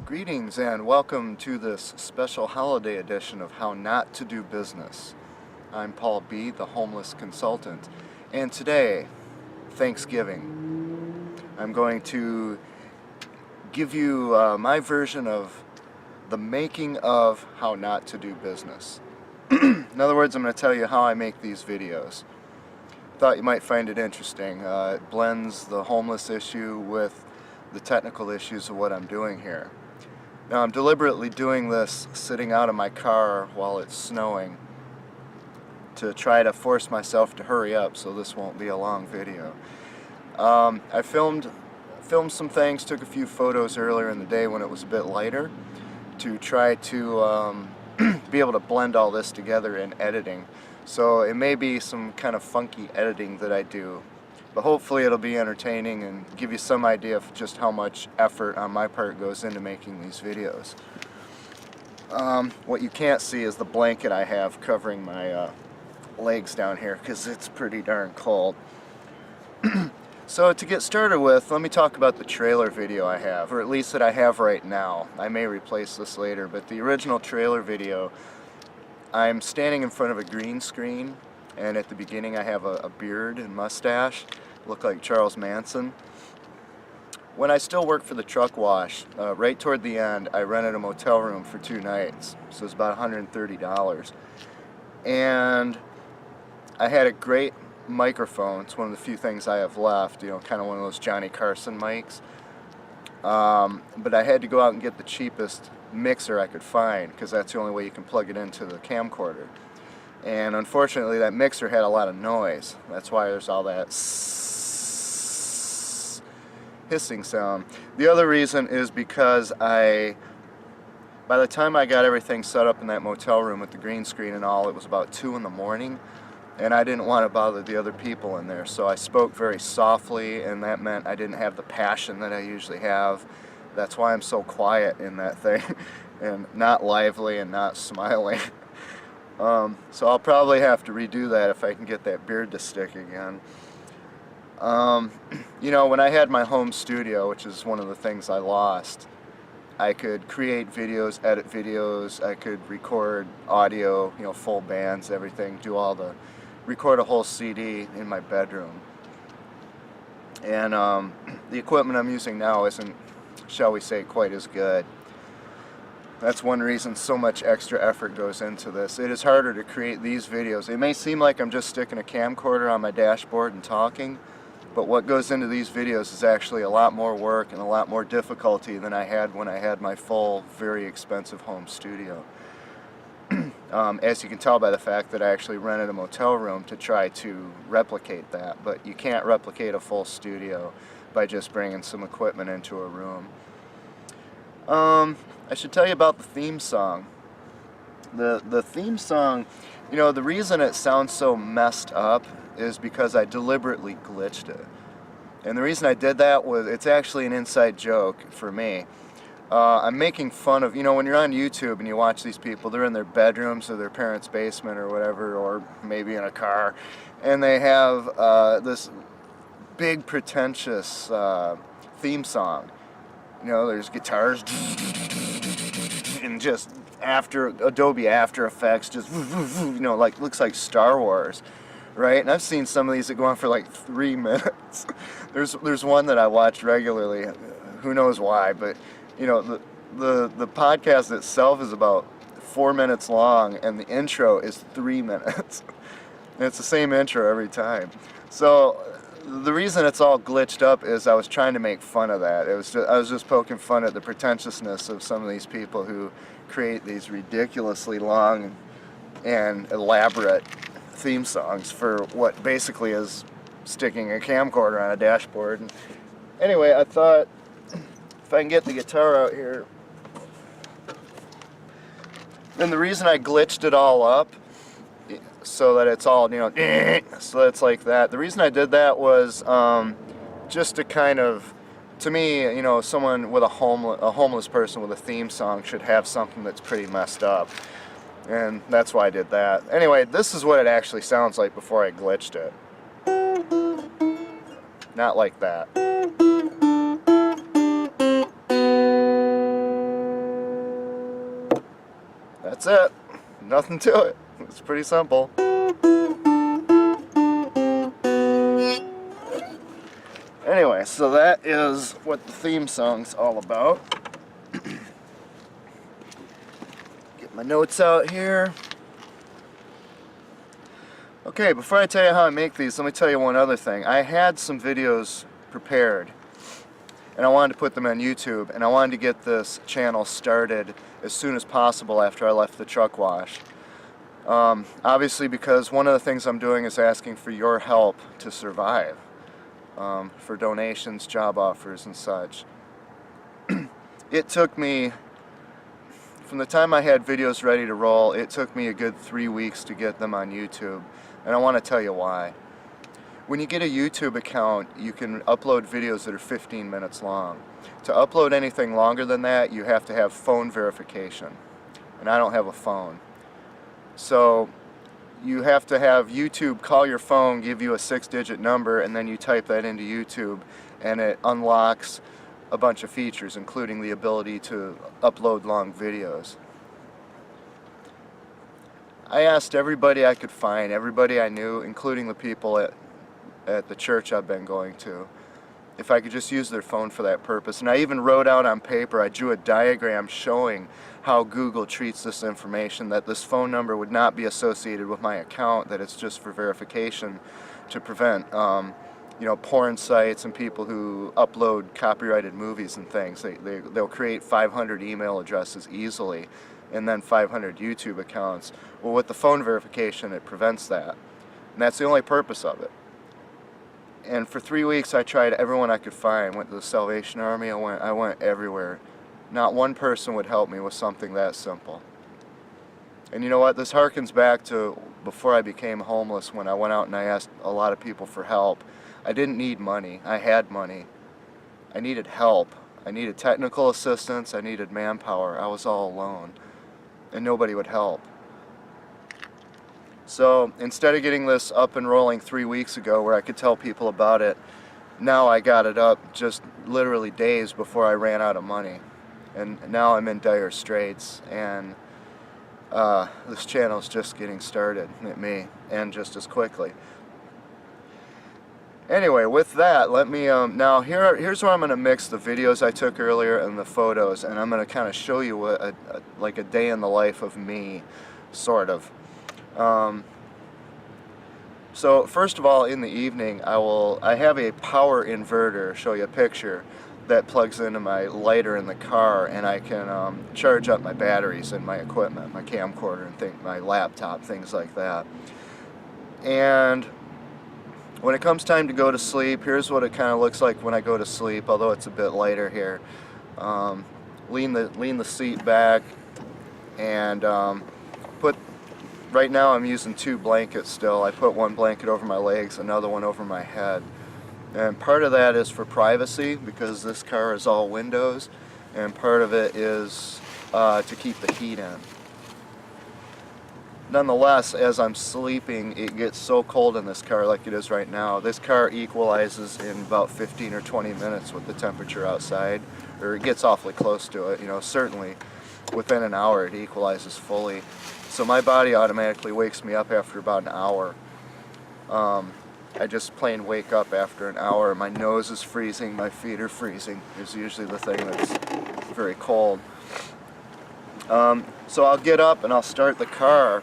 Greetings and welcome to this special holiday edition of How Not to Do Business. I'm Paul B., the homeless consultant, and today, Thanksgiving, I'm going to give you my version of the making of How Not to Do Business. In other words, I'm going to tell you how I make these videos. Thought you might find it interesting. It blends the homeless issue with the technical issues of what I'm doing here. Now, I'm deliberately doing this sitting out of my car while it's snowing to try to force myself to hurry up so this won't be a long video. I filmed some things, took a few photos earlier in the day when it was a bit lighter to try to be able to blend all this together in editing. So it may be some kind of funky editing that I do, but hopefully it'll be entertaining and give you some idea of just how much effort on my part goes into making these videos. What you can't see is the blanket I have covering my legs down here because it's pretty darn cold. So to get started with, let me talk about the trailer video I have, or at least that I have right now. I may replace this later, but the original trailer video, I'm standing in front of a green screen, and at the beginning I have a beard and mustache, look like Charles Manson. When I still worked for the truck wash, right toward the end, I rented a motel room for 2 nights, so it's about $130. And I had a great microphone. It's one of the few things I have left, you know, kind of one of those Johnny Carson mics. But I had to go out and get the cheapest mixer I could find because that's the only way you can plug it into the camcorder. And unfortunately that mixer had a lot of noise. That's why there's all that hissing sound. The other reason is because by the time I got everything set up in that motel room with the green screen and all, it was about 2 in the morning, and I didn't want to bother the other people in there, so I spoke very softly, and that meant I didn't have the passion that I usually have. That's why I'm so quiet in that thing and not lively and not smiling. So I'll probably have to redo that if I can get that beard to stick again. You know, when I had my home studio, which is one of the things I lost, I could create videos, edit videos, I could record audio, you know, full bands, everything, record a whole CD in my bedroom. And the equipment I'm using now isn't, shall we say, quite as good. That's one reason so much extra effort goes into this. It is harder to create these videos. It may seem like I'm just sticking a camcorder on my dashboard and talking, but what goes into these videos is actually a lot more work and a lot more difficulty than I had when I had my full, very expensive home studio. As you can tell by the fact that I actually rented a motel room to try to replicate that, but you can't replicate a full studio by just bringing some equipment into a room. I should tell you about the theme song. The theme song, you know, the reason it sounds so messed up is because I deliberately glitched it. And the reason I did that was, it's actually an inside joke for me. I'm making fun of, you know, when you're on YouTube and you watch these people, they're in their bedrooms or their parents' basement or whatever, or maybe in a car, and they have this big pretentious theme song. You know, there's guitars and just Adobe After Effects, just, you know, like, looks like Star Wars, right? And I've seen some of these that go on for like 3 minutes. There's one that I watch regularly, who knows why, but you know, the podcast itself is about 4 minutes long, and the intro is 3 minutes. And it's the same intro every time. So the reason it's all glitched up is I was trying to make fun of that. I was just poking fun at the pretentiousness of some of these people who create these ridiculously long and elaborate theme songs for what basically is sticking a camcorder on a dashboard. And anyway, I thought if I can get the guitar out here. Then the reason I glitched it all up so that it's all, you know, so that it's like that. The reason I did that was just to kind of, to me, you know, someone with a homeless person with a theme song should have something that's pretty messed up. And that's why I did that. Anyway, this is what it actually sounds like before I glitched it. Not like that. That's it. Nothing to it. It's pretty simple. Anyway, so that is what the theme song's all about. Get my notes out here. Okay, before I tell you how I make these, let me tell you one other thing. I had some videos prepared, and I wanted to put them on YouTube, and I wanted to get this channel started as soon as possible after I left the truck wash. Obviously, because one of the things I'm doing is asking for your help to survive, for donations, job offers, and such. It took me, from the time I had videos ready to roll, it took me a good 3 weeks to get them on YouTube, and I want to tell you why. When you get a YouTube account, you can upload videos that are 15 minutes long. To upload anything longer than that, you have to have phone verification, and I don't have a phone. So you have to have YouTube call your phone, give you a 6-digit number, and then you type that into YouTube, and it unlocks a bunch of features, including the ability to upload long videos. I asked everybody I could find, everybody I knew, including the people at the church I've been going to, if I could just use their phone for that purpose. And I even wrote out on paper, I drew a diagram showing how Google treats this information, that this phone number would not be associated with my account, that it's just for verification to prevent you know, porn sites and people who upload copyrighted movies and things. They'll create 500 email addresses easily, and then 500 YouTube accounts. Well, with the phone verification, it prevents that. And that's the only purpose of it. And for 3 weeks, I tried everyone I could find. Went to the Salvation Army, I went everywhere. Not one person would help me with something that simple. And you know what? This harkens back to before I became homeless, when I went out and I asked a lot of people for help. I didn't need money. I had money. I needed help. I needed technical assistance. I needed manpower. I was all alone, and nobody would help. So instead of getting this up and rolling 3 weeks ago where I could tell people about it, now I got it up just literally days before I ran out of money. And now I'm in dire straits, and this channel's just getting started. It may end just as quickly. Anyway, with that, let me, now here's where I'm going to mix the videos I took earlier and the photos, and I'm going to kind of show you what like a day in the life of me, sort of. So first of all, in the evening, I have a power inverter, show you a picture, that plugs into my lighter in the car, and I can charge up my batteries and my equipment, my camcorder and my laptop, things like that. And when it comes time to go to sleep, here's what it kind of looks like when I go to sleep, although it's a bit lighter here. Lean the seat back, and right now I'm using 2 blankets still. I put one blanket over my legs, another one over my head. And part of that is for privacy, because this car is all windows, and part of it is to keep the heat in. Nonetheless, as I'm sleeping, it gets so cold in this car like it is right now. This car equalizes in about 15 or 20 minutes with the temperature outside, or it gets awfully close to it. You know, certainly within an hour it equalizes fully. So my body automatically wakes me up after about an hour. I just plain wake up after an hour. My nose is freezing, my feet are freezing. It's usually the thing that's very cold. So I'll get up and I'll start the car,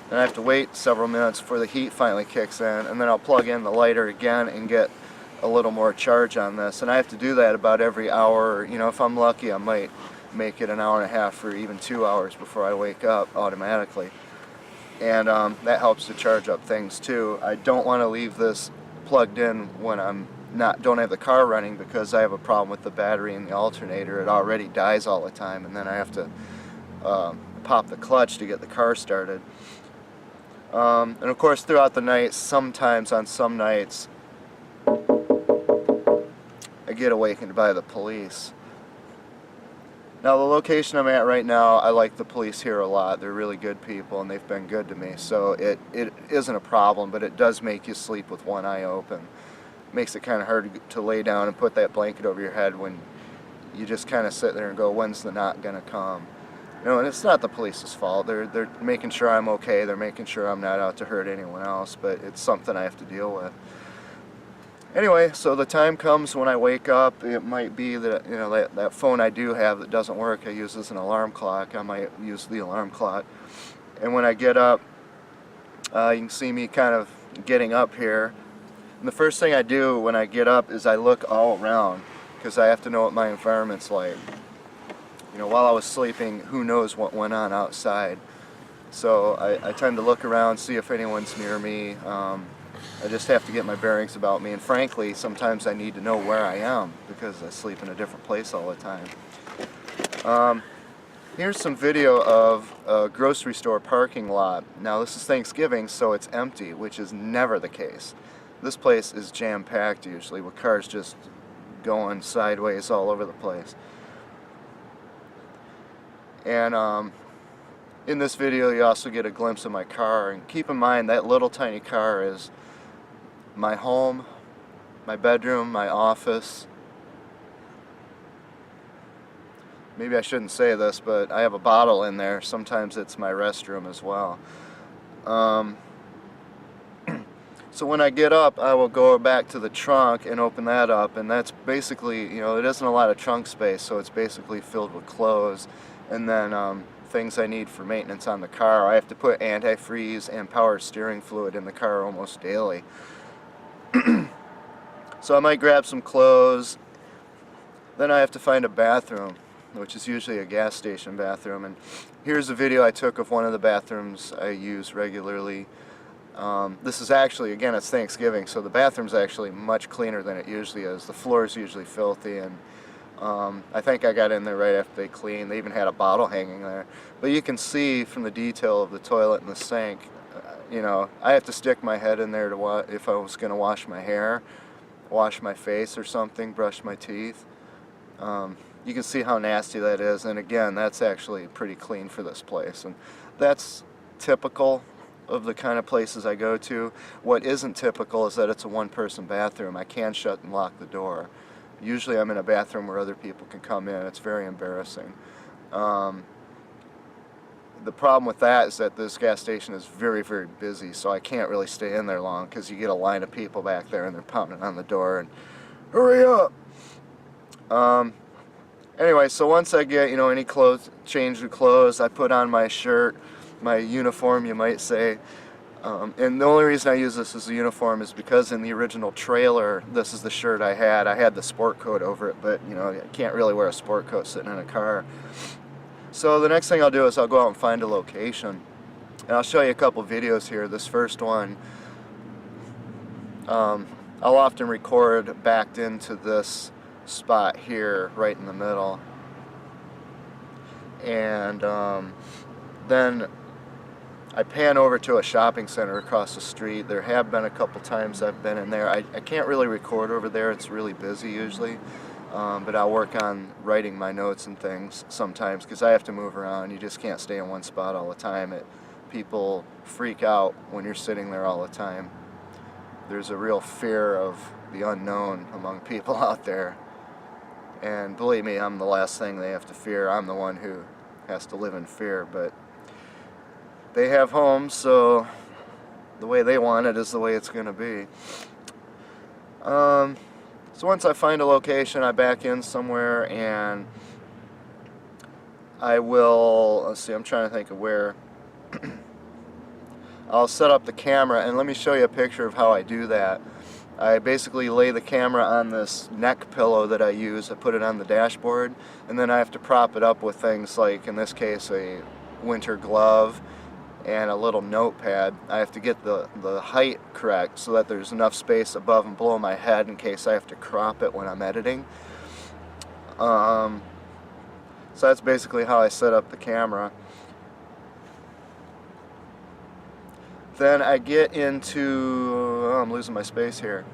and I have to wait several minutes before the heat finally kicks in, and then I'll plug in the lighter again and get a little more charge on this. And I have to do that about every hour. You know, if I'm lucky, I might make it an hour and a half or even 2 hours before I wake up automatically. And that helps to charge up things too. I don't want to leave this plugged in when don't have the car running, because I have a problem with the battery and the alternator. It already dies all the time, and then I have to pop the clutch to get the car started. And of course, throughout the night, sometimes on some nights I get awakened by the police. Now, the location I'm at right now, I like the police here a lot. They're really good people, and they've been good to me. So it isn't a problem, but it does make you sleep with one eye open. makes it kind of hard to lay down and put that blanket over your head when you just kind of sit there and go, when's the knot gonna come? You know, and it's not the police's fault. They're making sure I'm okay. They're making sure I'm not out to hurt anyone else, but it's something I have to deal with. Anyway, so the time comes when I wake up. It might be that, you know, that phone I do have that doesn't work, I use as an alarm clock. I might use the alarm clock. And when I get up, you can see me kind of getting up here. And the first thing I do when I get up is I look all around, because I have to know what my environment's like. You know, while I was sleeping, who knows what went on outside. So I tend to look around, see if anyone's near me. I just have to get my bearings about me, and frankly, sometimes I need to know where I am because I sleep in a different place all the time. Here's some video of a grocery store parking lot. Now this is Thanksgiving, so it's empty, which is never the case. This place is jam-packed usually, with cars just going sideways all over the place. And in this video you also get a glimpse of my car, and keep in mind that little tiny car is my home, my bedroom, my office. Maybe I shouldn't say this, but I have a bottle in there. Sometimes it's my restroom as well. So when I get up, I will go back to the trunk and open that up, and that's basically, you know, it isn't a lot of trunk space, so it's basically filled with clothes, and then things I need for maintenance on the car. I have to put antifreeze and power steering fluid in the car almost daily. So I might grab some clothes, then I have to find a bathroom, which is usually a gas station bathroom, and here's a video I took of one of the bathrooms I use regularly. This is actually, again, it's Thanksgiving, so the bathroom's actually much cleaner than it usually is. The floor is usually filthy, and I think I got in there right after they cleaned. They even had a bottle hanging there. But you can see from the detail of the toilet and the sink, you know, I have to stick my head in there to if I was going to wash my hair, wash my face or something, brush my teeth. You can see how nasty that is, and again, that's actually pretty clean for this place, and that's typical of the kind of places I go to. What isn't typical is that it's a one-person bathroom. I can shut and lock the door. Usually I'm in a bathroom where other people can come in. It's very embarrassing. The problem with that is that this gas station is very, very busy, so I can't really stay in there long because you get a line of people back there and they're pounding on the door and hurry up. Anyway, so once I get, you know, any clothes, change of clothes, I put on my shirt, my uniform, you might say. And the only reason I use this as a uniform is because in the original trailer, this is the shirt I had. I had the sport coat over it, but you know, I can't really wear a sport coat sitting in a car. So the next thing I'll do is I'll go out and find a location. And I'll show you a couple videos here. This first one, I'll often record backed into this spot here, right in the middle. And then I pan over to a shopping center across the street. There have been a couple times I've been in there. I can't really record over there. It's really busy usually. But I'll work on writing my notes and things sometimes because I have to move around. You just can't stay in one spot all the time. People freak out when you're sitting there all the time. There's a real fear of the unknown among people out there. And believe me, I'm the last thing they have to fear. I'm the one who has to live in fear. But they have homes, so the way they want it is the way it's going to be. So once I find a location, I back in somewhere and I will, let's see, I'm trying to think of where. I'll set up the camera, and let me show you a picture of how I do that. I basically lay the camera on this neck pillow that I use. I put it on the dashboard, and then I have to prop it up with things like, in this case, a winter glove and a little notepad. I have to get the height correct so that there's enough space above and below my head in case I have to crop it when I'm editing. So that's basically how I set up the camera. Then I get into, oh, I'm losing my space here.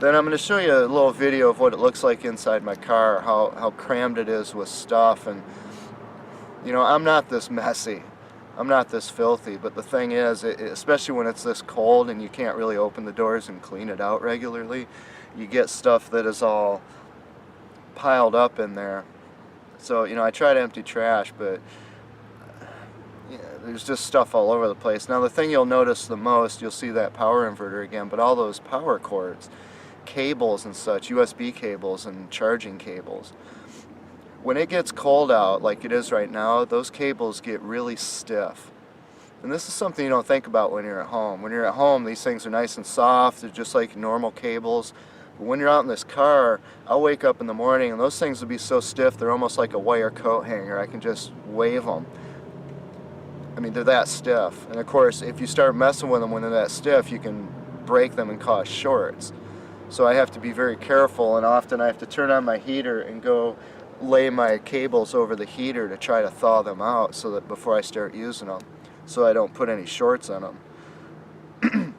Then I'm going to show you a little video of what it looks like inside my car, how crammed it is with stuff. And you know, I'm not this messy. I'm not this filthy, but the thing is, especially when it's this cold and you can't really open the doors and clean it out regularly, you get stuff that is all piled up in there. So, you know, I try to empty trash, but yeah, there's just stuff all over the place. Now, the thing you'll notice the most, you'll see that power inverter again, but all those power cords, cables and such, USB cables and charging cables. When it gets cold out, like it is right now, those cables get really stiff. And this is something you don't think about when you're at home. When you're at home, these things are nice and soft, they're just like normal cables. But when you're out in this car, I'll wake up in the morning and those things will be so stiff, they're almost like a wire coat hanger. I can just wave them. I mean, they're that stiff. And of course, if you start messing with them when they're that stiff, you can break them and cause shorts. So I have to be very careful, and often I have to turn on my heater and go lay my cables over the heater to try to thaw them out so that before I start using them, so I don't put any shorts on them.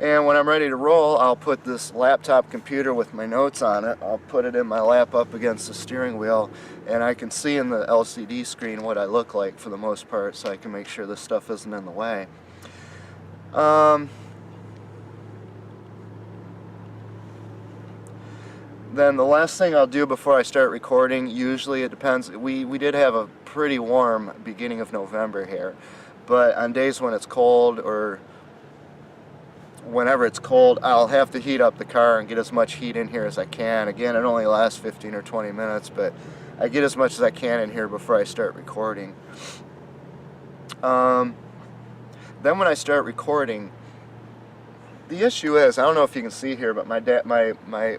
And when I'm ready to roll, I'll put this laptop computer with my notes on it, I'll put it in my lap up against the steering wheel, and I can see in the LCD screen what I look like for the most part, so I can make sure this stuff isn't in the way. Then the last thing I'll do before I start recording, usually it depends, we did have a pretty warm beginning of November here, but on days when it's cold or whenever it's cold, I'll have to heat up the car and get as much heat in here as I can. Again, it only lasts 15 or 20 minutes, but I get as much as I can in here before I start recording. Then when I start recording, the issue is, I don't know if you can see here, but my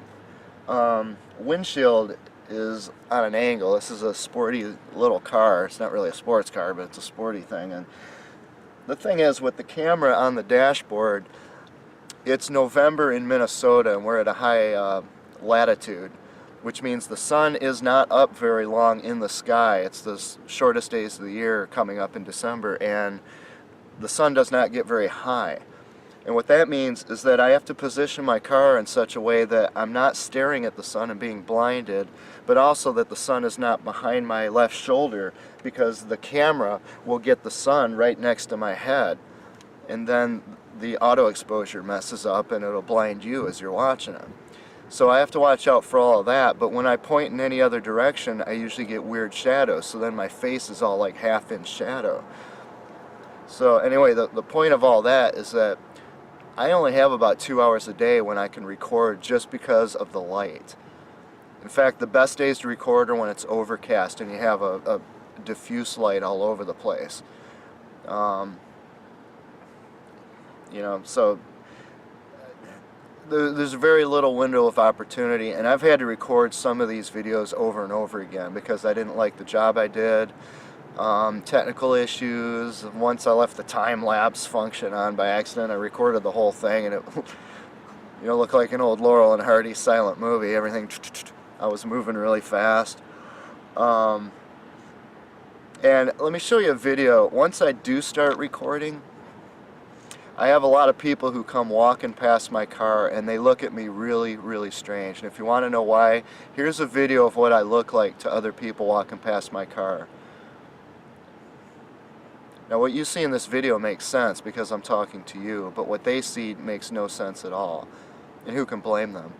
windshield is on an angle. This is a sporty little car. It's not really a sports car, but it's a sporty thing. And the thing is, with the camera on the dashboard, it's November in Minnesota and we're at a high latitude, which means the sun is not up very long in the sky. It's the shortest days of the year coming up in December, and the sun does not get very high. And what that means is that I have to position my car in such a way that I'm not staring at the sun and being blinded, but also that the sun is not behind my left shoulder, because the camera will get the sun right next to my head. And then the auto exposure messes up and it'll blind you as you're watching it. So I have to watch out for all of that, but when I point in any other direction, I usually get weird shadows, so then my face is all like half-inch shadow. So anyway, the point of all that is that I only have about 2 hours a day when I can record just because of the light. In fact, the best days to record are when it's overcast and you have a diffuse light all over the place. You know, so there's very little window of opportunity, and I've had to record some of these videos over and over again because I didn't like the job I did. Technical issues. Once I left the time-lapse function on by accident, I recorded the whole thing, and it you know, looked like an old Laurel and Hardy silent movie. Everything, I was moving really fast. And let me show you a video. Once I do start recording, I have a lot of people who come walking past my car and they look at me really, really strange. And if you want to know why, here's a video of what I look like to other people walking past my car. Now what you see in this video makes sense because I'm talking to you, but what they see makes no sense at all. And who can blame them?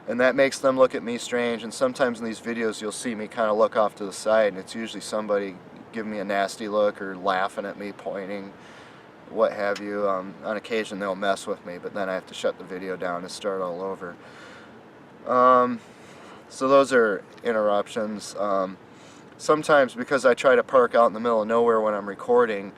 And that makes them look at me strange, and sometimes in these videos you'll see me kind of look off to the side, and it's usually somebody giving me a nasty look or laughing at me, pointing, what have you. On occasion they'll mess with me, but then I have to shut the video down and start all over. So those are interruptions. Sometimes, because I try to park out in the middle of nowhere when I'm recording,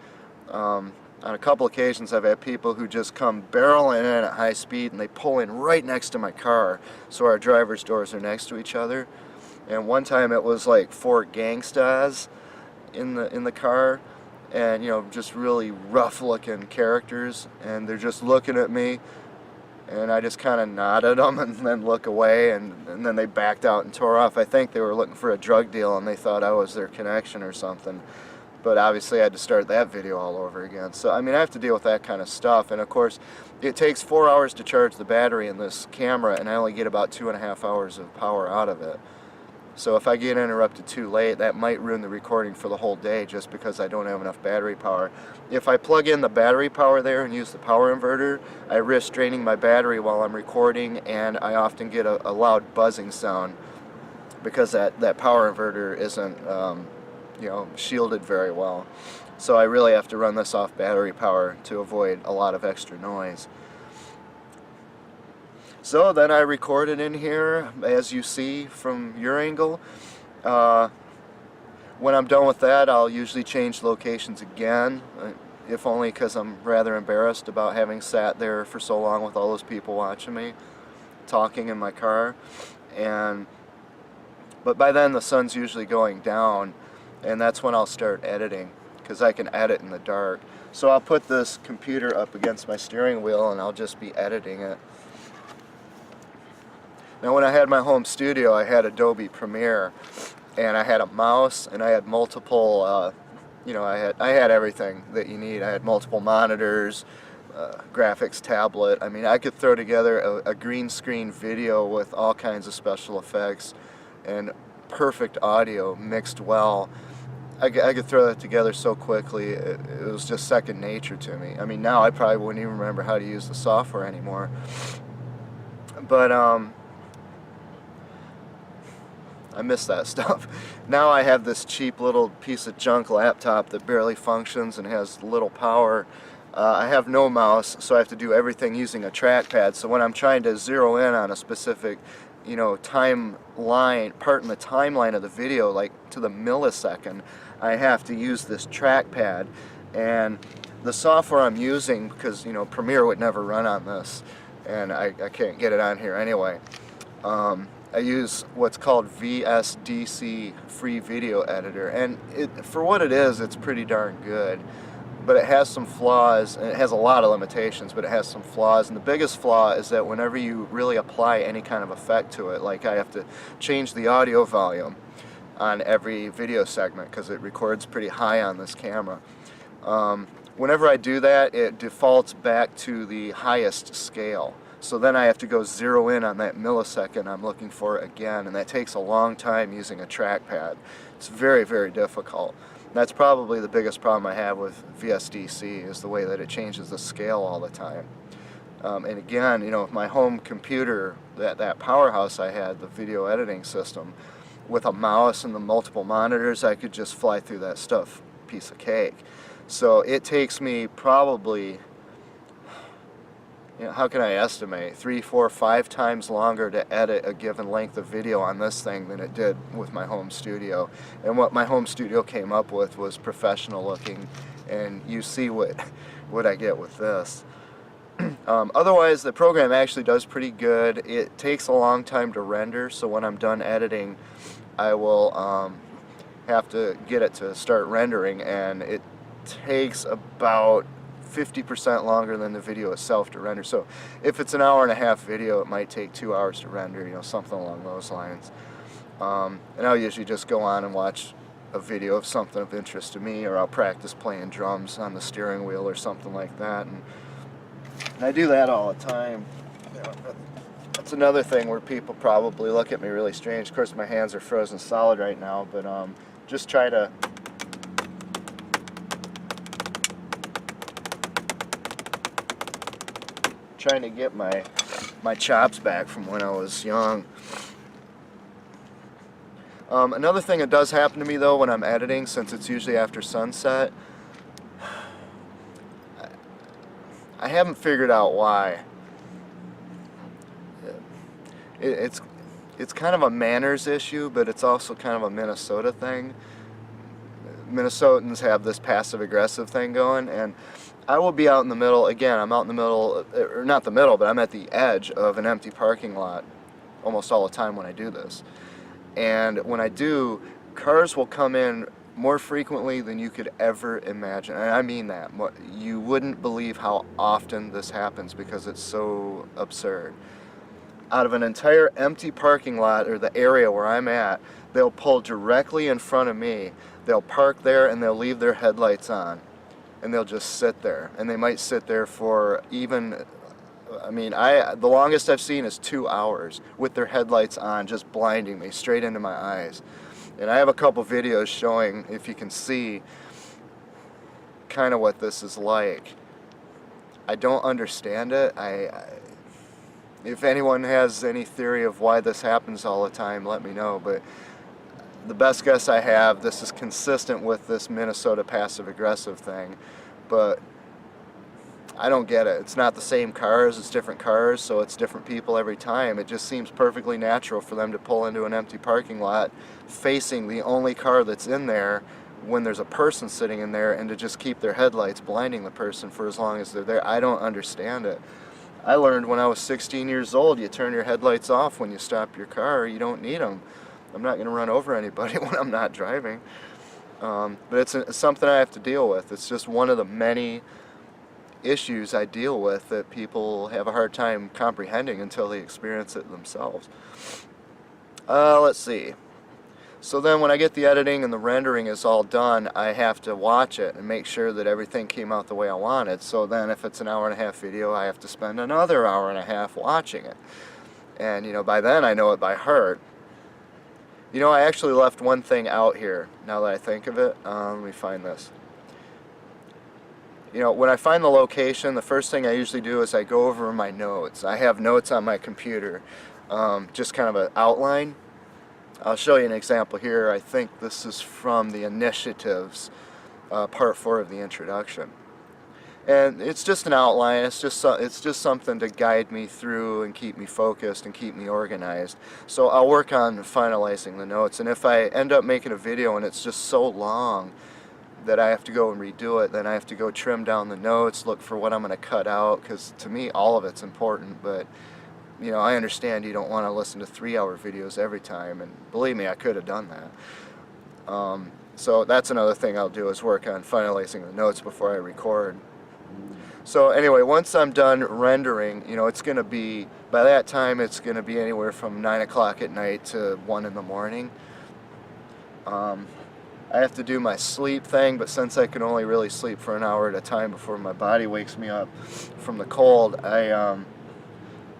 on a couple occasions I've had people who just come barreling in at high speed and they pull in right next to my car, so our driver's doors are next to each other. And one time it was like 4 gangstas in the car, and you know, just really rough looking characters, and they're just looking at me, and I just kind of nodded them and then look away, and then they backed out and tore off. I think they were looking for a drug deal and they thought I was their connection or something. But obviously I had to start that video all over again. So I mean, I have to deal with that kind of stuff. And of course, it takes 4 hours to charge the battery in this camera, and I only get about 2.5 hours of power out of it. So if I get interrupted too late, that might ruin the recording for the whole day just because I don't have enough battery power. If I plug in the battery power there and use the power inverter, I risk draining my battery while I'm recording, and I often get a loud buzzing sound because that power inverter isn't shielded very well. So I really have to run this off battery power to avoid a lot of extra noise. So then I record it in here, as you see from your angle. When I'm done with that, I'll usually change locations again, if only because I'm rather embarrassed about having sat there for so long with all those people watching me, talking in my car. But by then the sun's usually going down, and that's when I'll start editing, because I can edit in the dark. So I'll put this computer up against my steering wheel and I'll just be editing it. Now when I had my home studio, I had Adobe Premiere, and I had a mouse, and I had multiple, I had everything that you need. I had multiple monitors, graphics tablet. I mean, I could throw together a green screen video with all kinds of special effects and perfect audio mixed well. I could throw that together so quickly, it was just second nature to me. I mean, now I probably wouldn't even remember how to use the software anymore. But I miss that stuff. Now I have this cheap little piece of junk laptop that barely functions and has little power. I have no mouse, so I have to do everything using a trackpad. So when I'm trying to zero in on a specific, timeline, part in the timeline of the video, like to the millisecond, I have to use this trackpad. And the software I'm using, because Premiere would never run on this, and I can't get it on here anyway. I use what's called VSDC Free Video Editor, and for what it is, it's pretty darn good. But it has some flaws, and it has a lot of limitations, but it has some flaws. And the biggest flaw is that whenever you really apply any kind of effect to it, like I have to change the audio volume on every video segment because it records pretty high on this camera. Whenever I do that, it defaults back to the highest scale. So then I have to go zero in on that millisecond I'm looking for again, and that takes a long time using a trackpad. It's very, very difficult. That's probably the biggest problem I have with VSDC, is the way that it changes the scale all the time. And again, with my home computer, that powerhouse I had, the video editing system, with a mouse and the multiple monitors, I could just fly through that stuff piece of cake. So it takes me probably, how can I estimate, 3, 4, 5 times longer to edit a given length of video on this thing than it did with my home studio. And what my home studio came up with was professional looking, and you see what I get with this. Otherwise, the program actually does pretty good. It takes a long time to render, so when I'm done editing, I will have to get it to start rendering, and it takes about 50% longer than the video itself to render. So if it's an hour-and-a-half video, it might take 2 hours to render, something along those lines. And I'll usually just go on and watch a video of something of interest to me, or I'll practice playing drums on the steering wheel or something like that. And I do that all the time. That's another thing where people probably look at me really strange. Of course, my hands are frozen solid right now, but just trying to get my chops back from when I was young. Another thing that does happen to me though when I'm editing, since it's usually after sunset, I haven't figured out why. It's kind of a manners issue, but it's also kind of a Minnesota thing. Minnesotans have this passive-aggressive thing going, and I will be out in the middle, again, I'm out in the middle, or not the middle, but I'm at the edge of an empty parking lot almost all the time when I do this. And when I do, cars will come in more frequently than you could ever imagine. And I mean that. You wouldn't believe how often this happens because it's so absurd. Out of an entire empty parking lot, or the area where I'm at, they'll pull directly in front of me. They'll park there and they'll leave their headlights on. And they'll just sit there. And they might sit there for even I mean, the longest I've seen is 2 hours with their headlights on, just blinding me straight into my eyes. And I have a couple videos showing, if you can see, kind of what this is like. I don't understand it. If anyone has any theory of why this happens all the time, let me know. But the best guess I have, this is consistent with this Minnesota passive-aggressive thing. But I don't get it. It's not the same cars, it's different cars, so it's different people every time. It just seems perfectly natural for them to pull into an empty parking lot facing the only car that's in there when there's a person sitting in there, and to just keep their headlights blinding the person for as long as they're there. I don't understand it. I learned when I was 16 years old, you turn your headlights off when you stop your car. You don't need them. I'm not going to run over anybody when I'm not driving. But it's something I have to deal with. It's just one of the many issues I deal with that people have a hard time comprehending until they experience it themselves. Let's see. So then when I get the editing and the rendering is all done, I have to watch it and make sure that everything came out the way I wanted. So then if it's an hour-and-a-half video, I have to spend another hour-and-a-half watching it. And you know, by then I know it by heart. You know, I actually left one thing out here, now that I think of it. Let me find this. You know, when I find the location, the first thing I usually do is I go over my notes. I have notes on my computer, just kind of an outline. I'll show you an example here. I think this is from the Initiatives, part 4 of the introduction. And it's just an outline. It's just something to guide me through and keep me focused and keep me organized. So I'll work on finalizing the notes. And if I end up making a video and it's just so long that I have to go and redo it, then I have to go trim down the notes, look for what I'm going to cut out, because to me all of it's important. But you know, I understand you don't want to listen to 3-hour videos every time, and believe me, I could have done that. So that's another thing I'll do, is work on finalizing the notes before I record. So anyway, once I'm done rendering, you know, it's going to be, by that time it's going to be anywhere from 9 o'clock at night to 1 in the morning. I have to do my sleep thing, but since I can only really sleep for an hour at a time before my body wakes me up from the cold,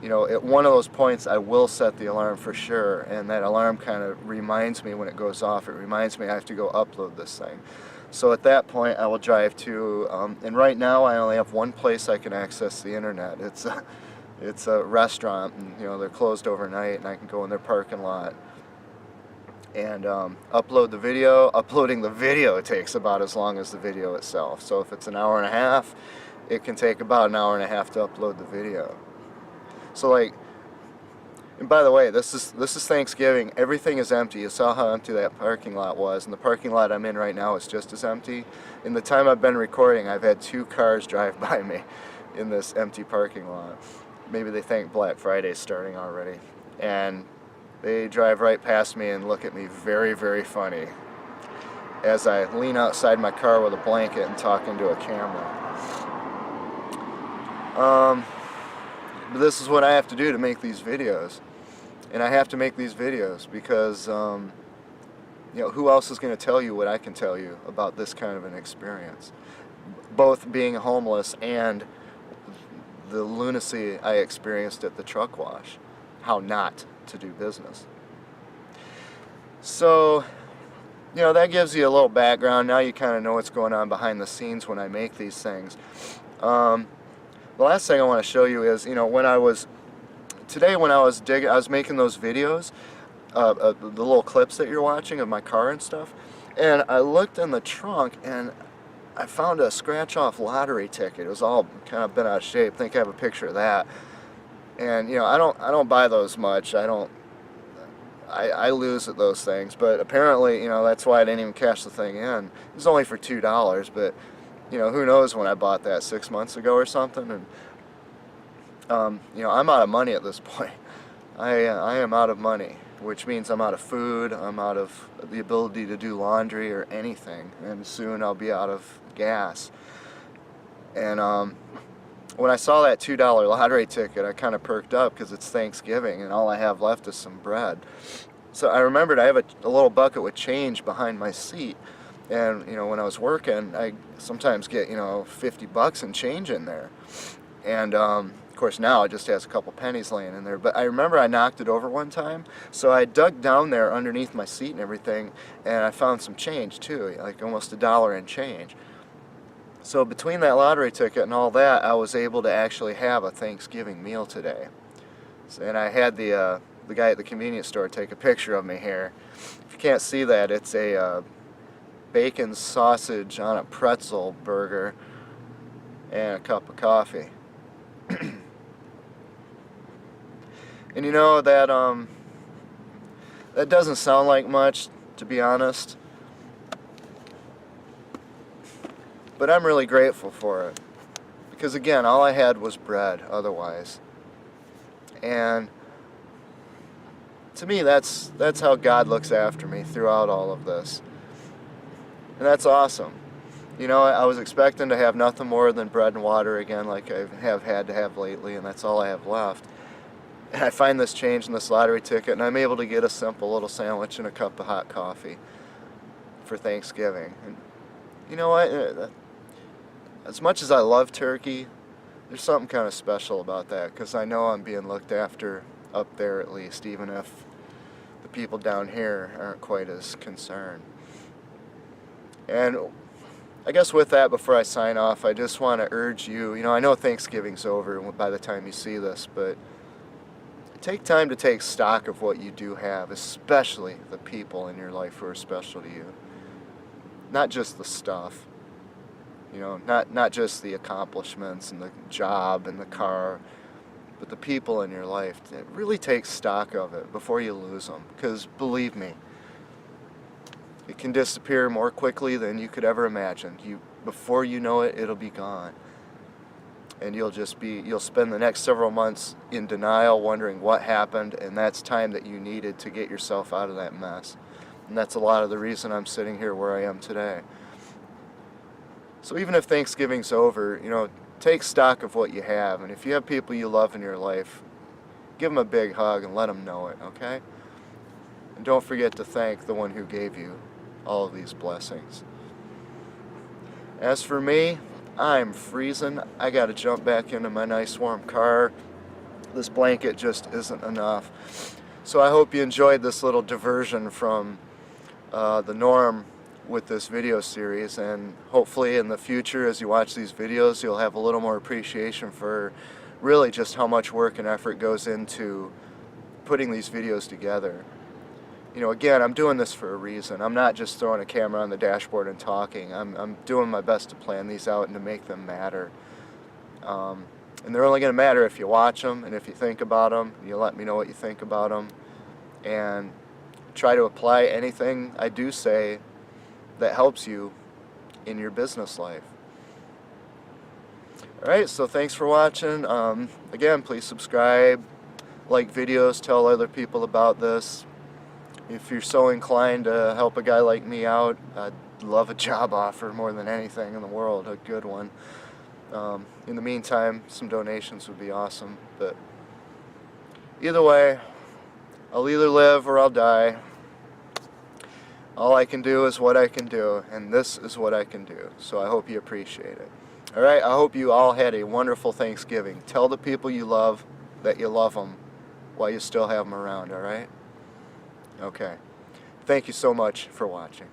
you know, at one of those points I will set the alarm for sure, and that alarm kind of reminds me when it goes off. It reminds me I have to go upload this thing. So at that point I will drive to, and right now I only have one place I can access the internet. It's a restaurant, and you know, they're closed overnight, and I can go in their parking lot and upload the video. Uploading the video takes about as long as the video itself. So if it's an hour and a half, it can take about an hour and a half to upload the video. So like, and by the way, this is Thanksgiving. Everything is empty. You saw how empty that parking lot was, and the parking lot I'm in right now is just as empty. In the time I've been recording, I've had 2 cars drive by me in this empty parking lot. Maybe they think Black Friday's starting already. And they drive right past me and look at me very, very funny as I lean outside my car with a blanket and talk into a camera. But this is what I have to do to make these videos. And I have to make these videos because, you know, who else is going to tell you what I can tell you about this kind of an experience? Both being homeless and the lunacy I experienced at the truck wash. How not to do business. So, you know, that gives you a little background. Now you kind of know what's going on behind the scenes when I make these things. The last thing I want to show you is, you know, today when I was making those videos, the little clips that you're watching of my car and stuff, and I looked in the trunk and I found a scratch-off lottery ticket. It was all kind of bent out of shape. I think I have a picture of that. And you know, I don't buy those much. I lose at those things. But apparently, you know, that's why I didn't even cash the thing in. It was only for $2, but you know, who knows when I bought that, 6 months ago or something. And you know, I'm out of money at this point. I am out of money, which means I'm out of food, I'm out of the ability to do laundry or anything, and soon I'll be out of gas. And when I saw that $2 lottery ticket, I kind of perked up because it's Thanksgiving and all I have left is some bread. So I remembered I have a little bucket with change behind my seat. And you know, when I was working, I sometimes get, you know, $50 in change in there. And of course, now it just has a couple pennies laying in there. But I remember I knocked it over one time, so I dug down there underneath my seat and everything, and I found some change too, like almost $1 in change. So between that lottery ticket and all that, I was able to actually have a Thanksgiving meal today. And I had the guy at the convenience store take a picture of me here. If you can't see that, it's a bacon sausage on a pretzel burger and a cup of coffee. And you know that that doesn't sound like much, to be honest, but I'm really grateful for it, because again, all I had was bread otherwise. And to me, that's how God looks after me throughout all of this. And that's awesome. You know, I was expecting to have nothing more than bread and water again, like I have had to have lately, and that's all I have left. And I find this change in this lottery ticket, and I'm able to get a simple little sandwich and a cup of hot coffee for Thanksgiving. And you know what? As much as I love turkey, there's something kind of special about that, because I know I'm being looked after up there at least, even if the people down here aren't quite as concerned. And I guess with that, before I sign off, I just want to urge you, you know, I know Thanksgiving's over by the time you see this, but take time to take stock of what you do have, especially the people in your life who are special to you. Not just the stuff, you know, not just the accomplishments and the job and the car, but the people in your life. Really take stock of it before you lose them, because believe me, it can disappear more quickly than you could ever imagine. Before you know it, it'll be gone. And you'll spend the next several months in denial, wondering what happened, and that's time that you needed to get yourself out of that mess. And that's a lot of the reason I'm sitting here where I am today. So even if Thanksgiving's over, you know, take stock of what you have, and if you have people you love in your life, give them a big hug and let them know it, okay? And don't forget to thank the one who gave you all of these blessings. As for me, I'm freezing. I gotta jump back into my nice warm car. This blanket just isn't enough. So I hope you enjoyed this little diversion from the norm with this video series, and hopefully in the future, as you watch these videos, you'll have a little more appreciation for really just how much work and effort goes into putting these videos together. You know, again, I'm doing this for a reason. I'm not just throwing a camera on the dashboard and talking. I'm doing my best to plan these out and to make them matter. And they're only going to matter if you watch them, and if you think about them, you let me know what you think about them, and try to apply anything I do say that helps you in your business life. Alright, so thanks for watching. Again, please subscribe, like videos, tell other people about this. If you're so inclined to help a guy like me out, I'd love a job offer more than anything in the world, a good one. In the meantime, some donations would be awesome. But either way, I'll either live or I'll die. All I can do is what I can do, and this is what I can do. So I hope you appreciate it. Alright, I hope you all had a wonderful Thanksgiving. Tell the people you love that you love them while you still have them around, alright? Okay. Thank you so much for watching.